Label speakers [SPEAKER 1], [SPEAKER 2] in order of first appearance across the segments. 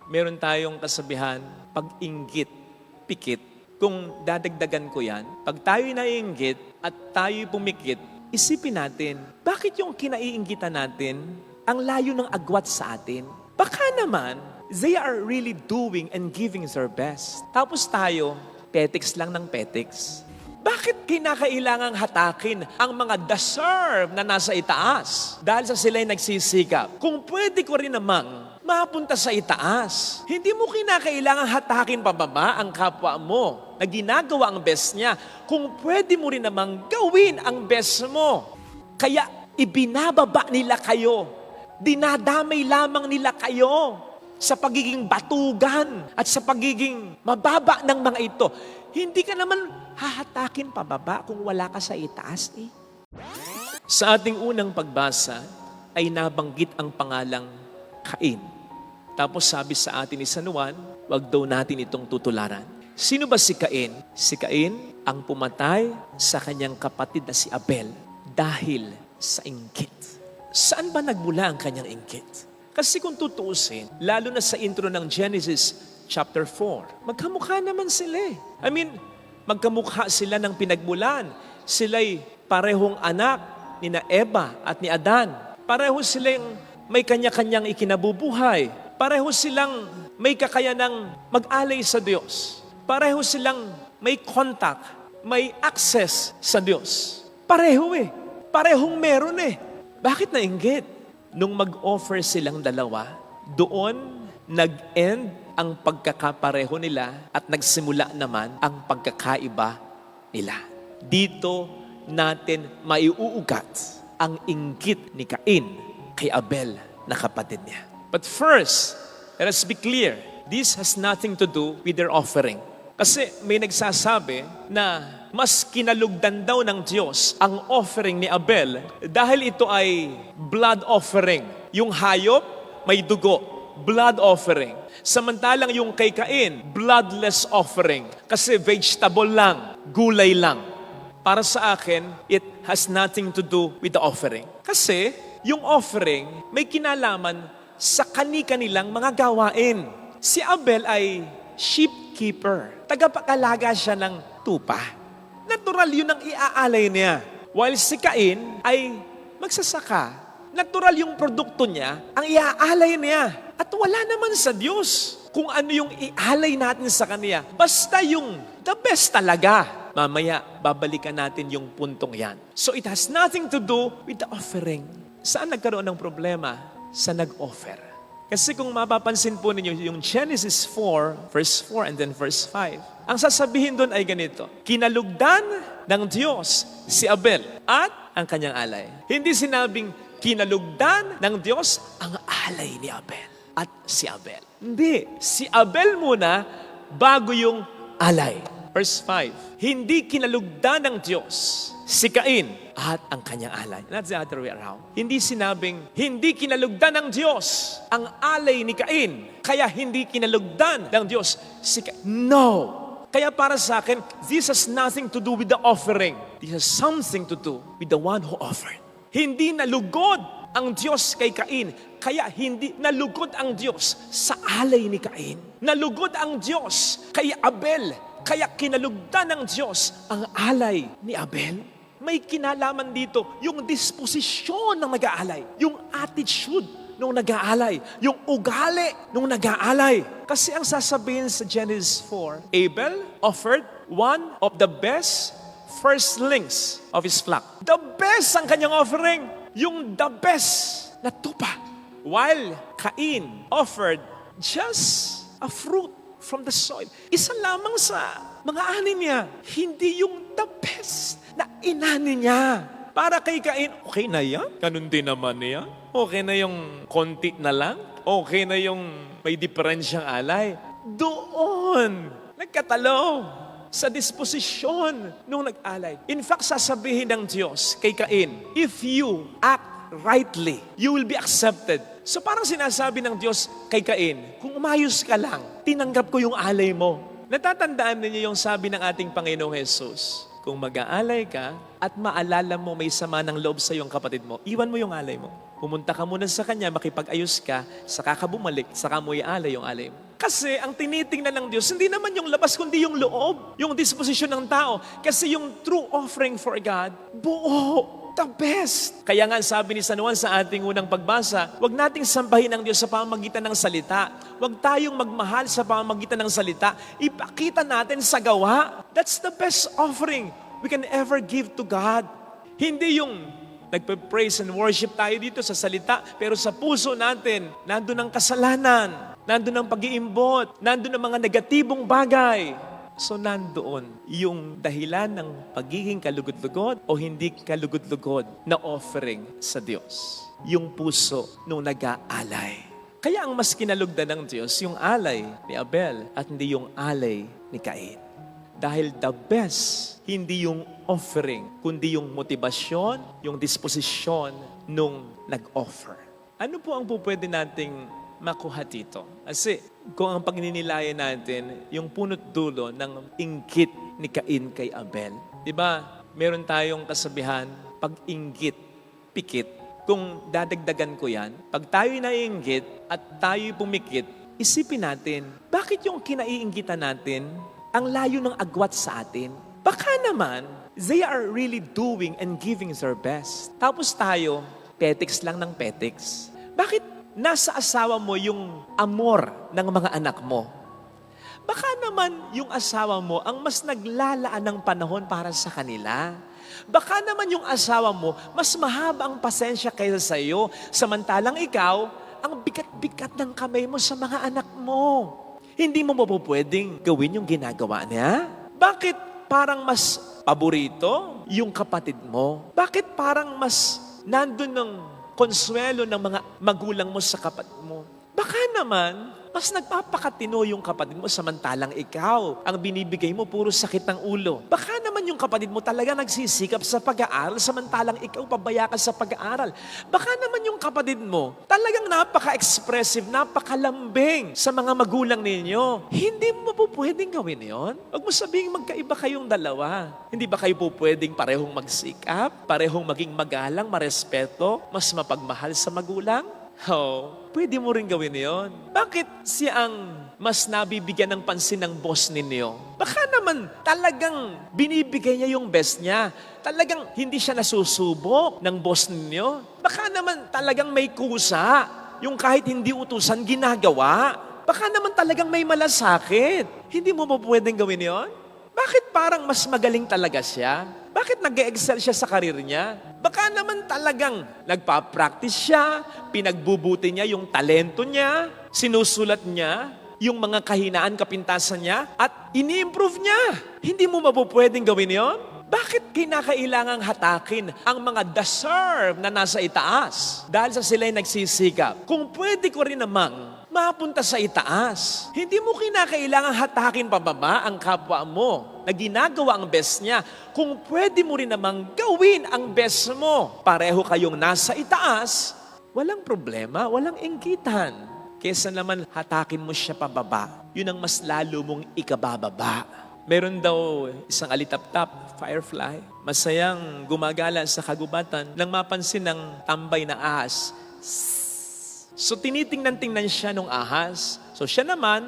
[SPEAKER 1] Meron tayong kasabihan, pag-inggit, pikit. Kung dadagdagan ko yan, pag tayo'y naiinggit at tayo'y pumikit, isipin natin, bakit yung kinaiinggitan natin ang layo ng agwat sa atin? Baka naman, they are really doing and giving their best. Tapos tayo, petiks lang ng petiks. Bakit kinakailangang hatakin ang mga deserve na nasa itaas? Dahil sa sila'y nagsisikap. Kung pwede ko rin namang mapunta sa itaas, hindi mo kinakailangang hatakin pababa ang kapwa mo na ginagawa ang best niya. Kung pwede mo rin namang gawin ang best mo. Kaya ibinababa nila kayo. Dinadamay lamang nila kayo sa pagiging batugan at sa pagiging mababa ng mga ito. Hindi ka naman hahatakin pababa kung wala ka sa itaas eh. Sa ating unang pagbasa ay nabanggit ang pangalang Cain. Tapos sabi sa atin ni San Juan, wag daw natin itong tutularan. Sino ba si Cain? Si Cain ang pumatay sa kanyang kapatid na si Abel dahil sa inggit. Saan ba nagmula ang kanyang inggit? Kasi kung tutuusin, lalo na sa intro ng Genesis chapter 4, magkamukha naman sila eh. Magkamukha sila ng pinagmulan. Sila'y parehong anak ni na Eva at ni Adan. Pareho silang may kanya-kanyang ikinabubuhay. Pareho silang may kakayanang mag-alay sa Diyos. Pareho silang may contact, may access sa Diyos. Pareho eh. Parehong meron eh. Bakit nainggit? Nung mag-offer silang dalawa, doon nag-end ang pagkakapareho nila at nagsimula naman ang pagkakaiba nila. Dito natin maiuugat ang inggit ni Cain kay Abel na kapatid niya. But first, let us be clear, this has nothing to do with their offering. Kasi may nagsasabi na mas kinalugdan daw ng Diyos ang offering ni Abel dahil ito ay blood offering. Yung hayop, may dugo, blood offering. Samantalang yung kay Cain, bloodless offering. Kasi vegetable lang, gulay lang. Para sa akin, it has nothing to do with the offering. Kasi yung offering may kinalaman sa kani-kanilang mga gawain. Si Abel ay sheepkeeper. Tagapag-alaga siya ng tupa. Natural yun ang iaalay niya. While si Cain ay magsasaka. Natural yung produkto niya, ang iaalay niya. At wala naman sa Diyos kung ano yung ialay natin sa Kanya. Basta yung the best talaga. Mamaya, babalikan natin yung puntong yan. So it has nothing to do with the offering. Saan nagkaroon ng problema? Sa nag-offer. Kasi kung mapapansin po ninyo yung Genesis 4, verse 4 and then verse 5, ang sasabihin doon ay ganito, kinalugdan ng Diyos si Abel at ang kanyang alay. Hindi sinabing kinalugdan ng Diyos ang alay ni Abel at si Abel. Hindi. Si Abel muna bago yung alay. Verse 5, hindi kinalugdan ng Diyos si Cain at ang kanyang alay. Not the other way around. Hindi sinabing, hindi kinalugdan ng Diyos ang alay ni Cain, kaya hindi kinalugdan ng Diyos si Cain. No! Kaya para sa akin, this has nothing to do with the offering. This has something to do with the one who offered. Hindi nalugod ang Diyos kay Cain, kaya hindi nalugod ang Diyos sa alay ni Cain. Nalugod ang Diyos kay Abel, kaya kinalugdan ng Diyos ang alay ni Abel. May kinalaman dito yung disposisyon ng nag-aalay, yung attitude nung nag-aalay, yung ugali nung nag-aalay. Kasi ang sasabihin sa Genesis 4, Abel offered one of the best firstlings of his flock. The best ang kanyang offering, yung the best na tupa. While Cain offered just a fruit from the soil. Isa lamang sa mga ani niya, hindi yung the best na inani niya. Para kay Cain, okay na yan? Ganun din naman yan. Okay na yung konti na lang? Okay na yung may diferensyang alay? Doon, nagkatalo sa disposisyon nung nag-alay. In fact, sasabihin ng Diyos kay Cain, if you act rightly, you will be accepted. So parang sinasabi ng Diyos kay Cain, kung umayos ka lang, tinanggap ko yung alay mo. Natatandaan ninyo yung sabi ng ating Panginoong Jesus, kung mag-aalay ka at maalala mo may sama ng loob sa iyong kapatid mo, iwan mo yung alay mo. Pumunta ka muna sa kanya, makipag-ayos ka, saka ka bumalik, saka mo ialay yung alay mo. Kasi ang tinitingnan ng Diyos, hindi naman yung labas, kundi yung loob, yung disposisyon ng tao. Kasi yung true offering for God, buo. The best. Kaya nga sabi ni San Juan sa ating unang pagbasa, huwag nating sambahin ang Diyos sa pamamagitan ng salita. Huwag tayong magmahal sa pamamagitan ng salita. Ipakita natin sa gawa. That's the best offering we can ever give to God. Hindi yung nagpe-praise and worship tayo dito sa salita, pero sa puso natin, nandun ang kasalanan, nandun ang pag-iimbot, nandun ang mga negatibong bagay. So nandoon yung dahilan ng pagiging kalugod-lugod o hindi kalugod-lugod na offering sa Diyos. Yung puso nung nag-aalay. Kaya ang mas kinalugdan ng Diyos, yung alay ni Abel at hindi yung alay ni Cain. Dahil the best, hindi yung offering, kundi yung motibasyon, yung disposisyon nung nag-offer. Ano po ang pupwede nating makuha dito? Kasi kung ang pagninilayan natin, yung punot dulo ng inggit ni Cain kay Abel. Diba, meron tayong kasabihan, pag-inggit, pikit. Kung dadagdagan ko yan, pag tayo'y naiinggit at tayo'y pumikit, isipin natin, bakit yung kinaiinggitan natin ang layo ng agwat sa atin? Baka naman, they are really doing and giving their best. Tapos tayo, petiks lang ng petiks. Bakit nasa asawa mo yung amor ng mga anak mo? Baka naman yung asawa mo ang mas naglalaan ng panahon para sa kanila. Baka naman yung asawa mo mas mahaba ang pasensya kaysa sa iyo, samantalang ikaw, ang bigat-bigat ng kamay mo sa mga anak mo. Hindi mo pwedeng gawin yung ginagawa niya? Bakit parang mas paborito yung kapatid mo? Bakit parang mas nandun ng konsuelo ng mga magulang mo sa kapatid mo? Baka naman, mas nagpapakatino yung kapatid mo samantalang ikaw, ang binibigay mo puro sakit ng ulo. Baka naman yung kapatid mo talaga nagsisikap sa pag-aaral samantalang ikaw pabaya ka sa pag-aaral. Baka naman yung kapatid mo talagang napaka-expressive, napakalambing sa mga magulang ninyo. Hindi mo po pwedeng gawin yon. Huwag mo sabihin magkaiba kayong dalawa. Hindi ba kayo po pwedeng parehong magsikap, parehong maging magalang, marespeto, mas mapagmahal sa magulang? Pwede mo rin gawin yon. Bakit siya ang mas nabibigyan ng pansin ng boss ninyo? Baka naman talagang binibigay niya yung best niya. Talagang hindi siya nasusubok ng boss ninyo. Baka naman talagang may kusa. Yung kahit hindi utusan, ginagawa. Baka naman talagang may malasakit. Hindi mo ba pwedeng gawin yon? Bakit parang mas magaling talaga siya? Bakit nag-excel siya sa karir niya? Baka naman talagang nagpa-practice siya, pinagbubuti niya yung talento niya, sinusulat niya yung mga kahinaan, kapintasan niya, at ini-improve niya. Hindi mo mapupwedeng gawin yon? Bakit kinakailangang hatakin ang mga deserve na nasa itaas? Dahil sa sila'y nagsisikap. Kung pwede ko rin namang mapunta sa itaas. Hindi mo kinakailangan hatakin pababa ang kapwa mo na ginagawa ang best niya. Kung pwede mo rin namang gawin ang best mo, pareho kayong nasa itaas, walang problema, walang inggitan. Kesa naman hatakin mo siya pababa, yun ang mas lalo mong ikabababa. Meron daw isang alitaptap, firefly, masayang gumagala sa kagubatan nang mapansin ng tambay na ahas. So tinitingnan-tingnan siya nung ahas. So siya naman,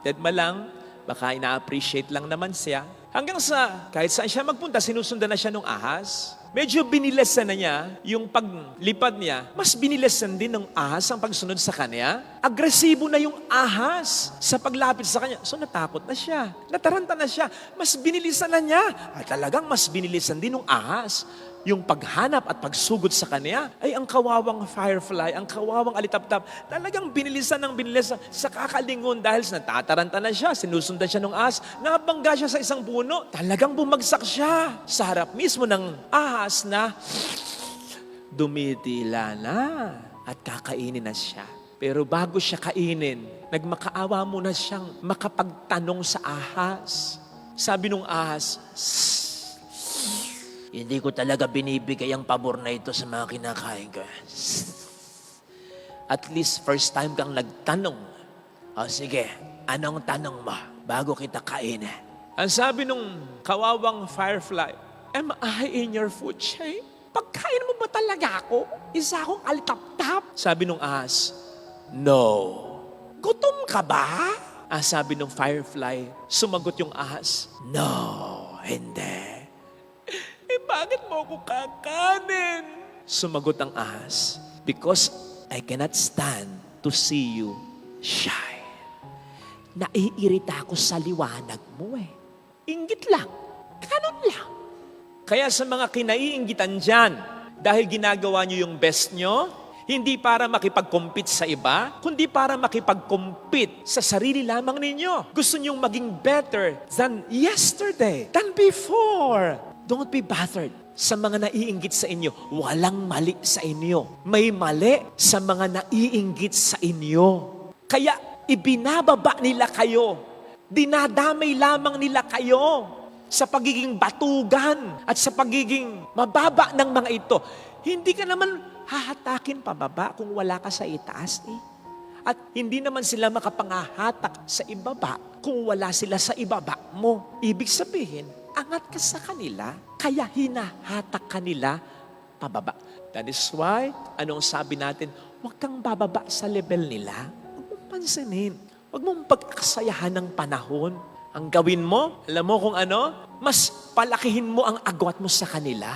[SPEAKER 1] deadma lang, baka ina-appreciate lang naman siya. Hanggang sa kahit saan siya magpunta, sinusundan na siya nung ahas. Medyo binilesan na niya yung paglipad niya. Mas binilesan din ng ahas ang pagsunod sa kanya. Agresibo na yung ahas sa paglapit sa kanya. So natakot na siya. Nataranta na siya. Mas binilisan na niya. At talagang mas binilisan din ng ahas. Yung paghanap at pagsugod sa kanya, ay ang kawawang firefly, ang kawawang alitaptap, talagang binilisan ng binilisan sa kakalingon dahil natataranta na siya, sinusundan siya ng ahas, nabangga siya sa isang puno, talagang bumagsak siya sa harap mismo ng ahas na dumitila na at kakainin na siya. Pero bago siya kainin, nagmakaawa muna siyang makapagtanong sa ahas. Sabi nung ahas, hindi ko talaga binibigay ang pabor na ito sa mga kinakain ko. At least first time kang nagtanong. O sige, anong tanong mo bago kita kainin? Ang sabi nung kawawang firefly, am I in your food chain? Pagkain mo ba talaga ako? Isa akong alitap-tap. Sabi nung ahas, no. Gutom ka ba? Sabi nung firefly, sumagot yung ahas, no, hindi. Bakit mo ako kakanin? Sumagot ang ahas, because I cannot stand to see you shine. Naiirita ako sa liwanag mo eh. Inggit lang. Ganun lang. Kaya sa mga kinaiinggitan dyan, dahil ginagawa nyo yung best nyo, hindi para makipag-compete sa iba, kundi para makipag-compete sa sarili lamang ninyo. Gusto nyong maging better than yesterday, than before. Don't be bothered sa mga naiinggit sa inyo. Walang mali sa inyo. May mali sa mga naiinggit sa inyo. Kaya ibinababa nila kayo. Dinadamay lamang nila kayo sa pagiging batugan at sa pagiging mababa ng mga ito. Hindi ka naman hahatakin pababa kung wala ka sa itaas eh. At hindi naman sila makapangahatak sa ibaba kung wala sila sa ibaba mo. Ibig sabihin, angat ka sa kanila, kaya hinahatak kanila pababa. That is why, anong sabi natin, huwag kang bababa sa level nila. Huwag mong pansinin. Huwag mong pag-aksayahan ng panahon. Ang gawin mo, alam mo kung ano? Mas palakihin mo ang agwat mo sa kanila.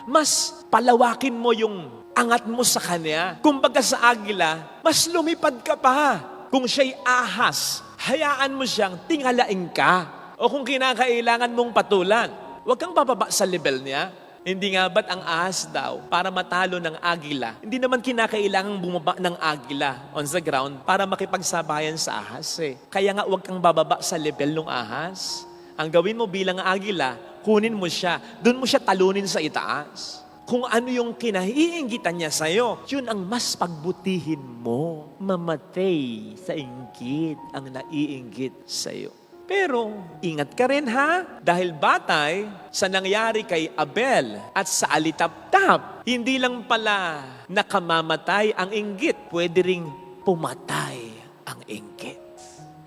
[SPEAKER 1] Mas palawakin mo yung angat mo sa kanya. Kumbaga sa agila, mas lumipad ka pa. Kung siya'y ahas, hayaan mo siyang tingalaing ka. O kung kinakailangan mong patulan, huwag kang bababa sa level niya. Hindi nga ba't ang ahas daw, para matalo ng agila, hindi naman kinakailangang bumaba ng agila on the ground para makipagsabayan sa ahas eh. Kaya nga huwag kang bababa sa level ng ahas. Ang gawin mo bilang agila, kunin mo siya, doon mo siya talunin sa itaas. Kung ano yung kinaiinggitan niya sa'yo, yun ang mas pagbutihin mo. Mamatay sa inggit ang naiinggit sa'yo. Pero, ingat ka rin ha, dahil batay sa nangyari kay Abel at sa alitap-tap, hindi lang pala nakamamatay ang inggit, pwede ring pumatay ang inggit.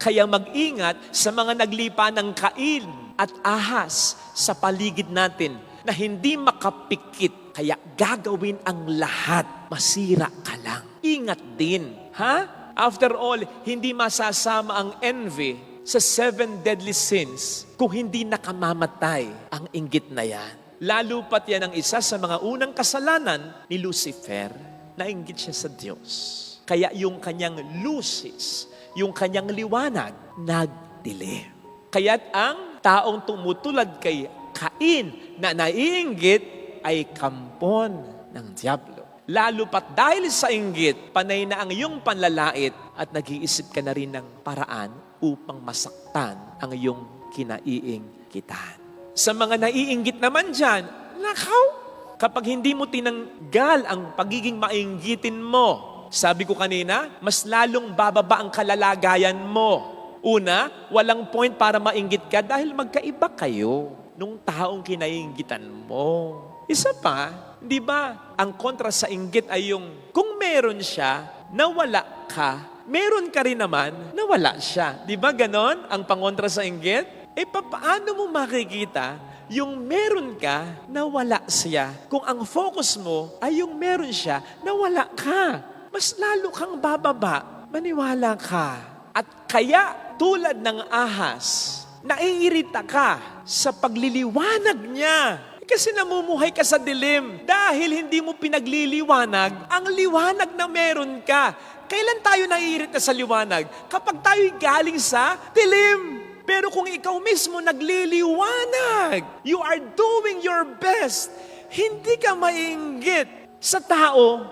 [SPEAKER 1] Kaya mag-ingat sa mga naglipa ng Cain at ahas sa paligid natin na hindi makapikit, kaya gagawin ang lahat, masira ka lang. Ingat din, ha? After all, hindi masasama ang envy sa 7 deadly sins kung hindi nakamamatay ang inggit na yan. Lalo pat yan ang isa sa mga unang kasalanan ni Lucifer. Nainggit siya sa Diyos. Kaya yung kanyang lucis, yung kanyang liwanag, nagdilim. Kaya't ang taong tumutulad kay Cain na naiinggit ay kampon ng Diablo. Lalo pat dahil sa inggit, panay na ang iyong panlalait at nag-iisip ka na rin ng paraan upang masaktan ang iyong kinaiinggitan. Sa mga naiinggit naman dyan, nakaw, kapag hindi mo tinanggal ang pagiging mainggitin mo, sabi ko kanina, mas lalong bababa ang kalalagayan mo. Una, walang point para mainggit ka dahil magkaiba kayo nung taong kinaiinggitan mo. Isa pa, di ba, ang kontra sa inggit ay yung kung meron siya, nawala ka, meron ka rin naman, nawala siya. Di ba ganon ang pangontra sa inggit? Paano mo makikita yung meron ka, nawala siya? Kung ang focus mo ay yung meron siya, nawala ka. Mas lalo kang bababa, maniwala ka. At kaya tulad ng ahas, naiirita ka sa pagliliwanag niya. Kasi namumuhay ka sa dilim. Dahil hindi mo pinagliliwanag ang liwanag na meron ka. Kailan tayo naiirita sa liwanag? Kapag tayo'y galing sa dilim. Pero kung ikaw mismo nagliliwanag, you are doing your best, hindi ka mainggit sa tao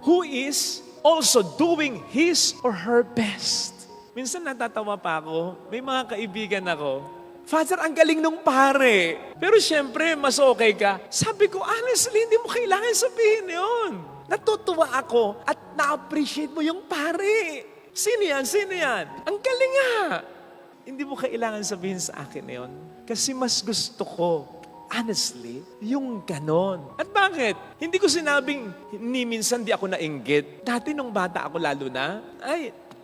[SPEAKER 1] who is also doing his or her best. Minsan natatawa pa ako, may mga kaibigan ako, Father, ang galing nung pare. Pero syempre, mas okay ka. Sabi ko, honestly, hindi mo kailangan sabihin yun. Natutuwa ako at na-appreciate mo yung pare. Sino yan? Sino yan? Ang galing nga. Hindi mo kailangan sabihin sa akin yun. Kasi mas gusto ko, honestly, yung ganon. At bakit? Hindi ko sinabing, ni minsan di ako nainggit. Dati nung bata ako lalo na,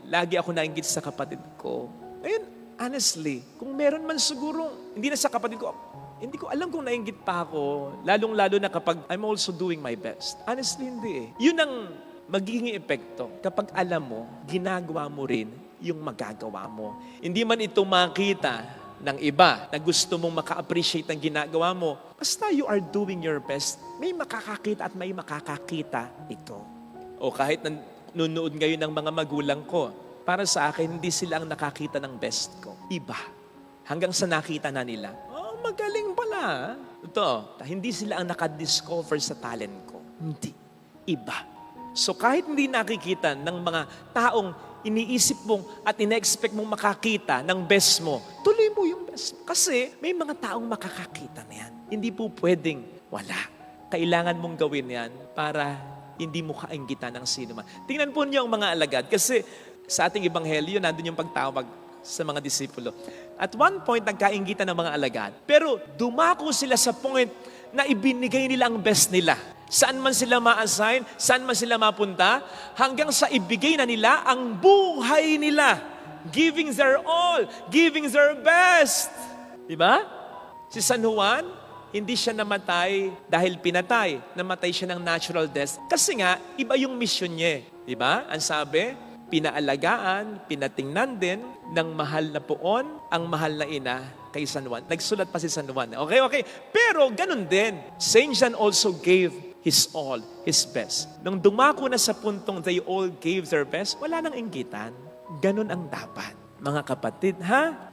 [SPEAKER 1] lagi ako nainggit sa kapatid ko. Ayun, honestly, kung meron man siguro, hindi na sa kapatid ko, Hindi ko alam kung nainggit pa ako, lalong-lalo na kapag I'm also doing my best. Honestly, hindi eh. Yun ang magiging epekto kapag alam mo, ginagawa mo rin yung magagawa mo. Hindi man ito makita ng iba na gusto mong maka-appreciate ng ginagawa mo. Basta you are doing your best, may makakakita at may makakakita ito. O kahit nanonood ngayon ng mga magulang ko, para sa akin, hindi sila ang nakakita ng best ko. Iba. Hanggang sa nakita na nila, oh, magaling pala. Ito, hindi sila ang nakadiscover sa talent ko. Hindi. Iba. So kahit hindi nakikita ng mga taong iniisip mong at ina-expect mong makakita ng best mo, tuloy mo yung best mo. Kasi may mga taong makakakita na yan. Hindi po pwedeng wala. Kailangan mong gawin yan para hindi mo kainggitan ng sino man. Tingnan po niyo ang mga alagad. Kasi sa ating ebanghelyo, nandun yung pagtawag sa mga disipulo. At one point, nagkainggitan ng mga alagad. Pero dumako sila sa point na ibinigay nila ang best nila. Saan man sila ma-assign, saan man sila mapunta, hanggang sa ibigay na nila ang buhay nila. Giving their all, giving their best. Diba? Si San Juan, hindi siya namatay dahil pinatay. Namatay siya ng natural death. Kasi nga, iba yung mission niya. Diba? Ang sabi, pinaalagaan, pinatingnan din ng mahal na poon, ang mahal na ina kay San Juan. Nagsulat pa si San Juan. Okay. Pero ganun din. Saint John also gave his all, his best. Nung dumako na sa puntong they all gave their best, wala nang inggitan. Ganun ang dapat. Mga kapatid,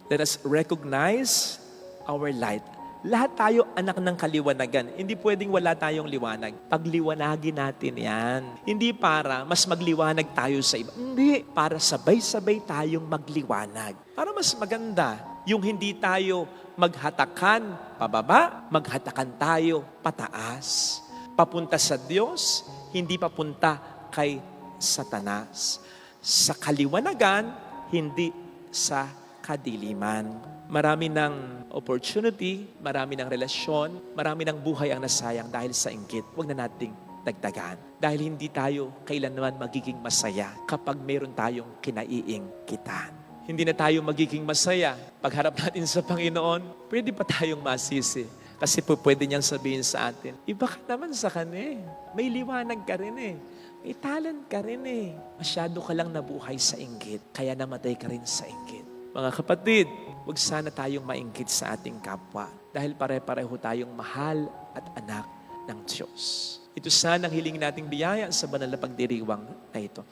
[SPEAKER 1] let us recognize our light. Lahat tayo anak ng kaliwanagan. Hindi pwedeng wala tayong liwanag. Pagliwanagin natin yan. Hindi para mas magliwanag tayo sa iba. Hindi. Para sabay-sabay tayong magliwanag. Para mas maganda. Yung hindi tayo maghatakan pababa, maghatakan tayo pataas. Papunta sa Diyos, hindi papunta kay Satanas. Sa kaliwanagan, hindi sa kadiliman. Marami ng opportunity, marami ng relasyon, marami ng buhay ang nasayang dahil sa inggit. Huwag na nating dagdagan. Dahil hindi tayo kailanman magiging masaya kapag meron tayong kinaiinggitan. Hindi na tayo magiging masaya pagharap natin sa Panginoon. Pwede pa tayong masisi. Kasi po pwede niyang sabihin sa atin, iba ka naman sa Kanya. May liwanag ka rin eh. May talent ka rin eh. Masyado ka lang nabuhay sa inggit, kaya namatay ka rin sa inggit. Mga kapatid, huwag sana tayong mainggit sa ating kapwa dahil pare-pareho tayong mahal at anak ng Diyos. Ito sana ang hiling nating biyaya sa banal na pagdiriwang na ito.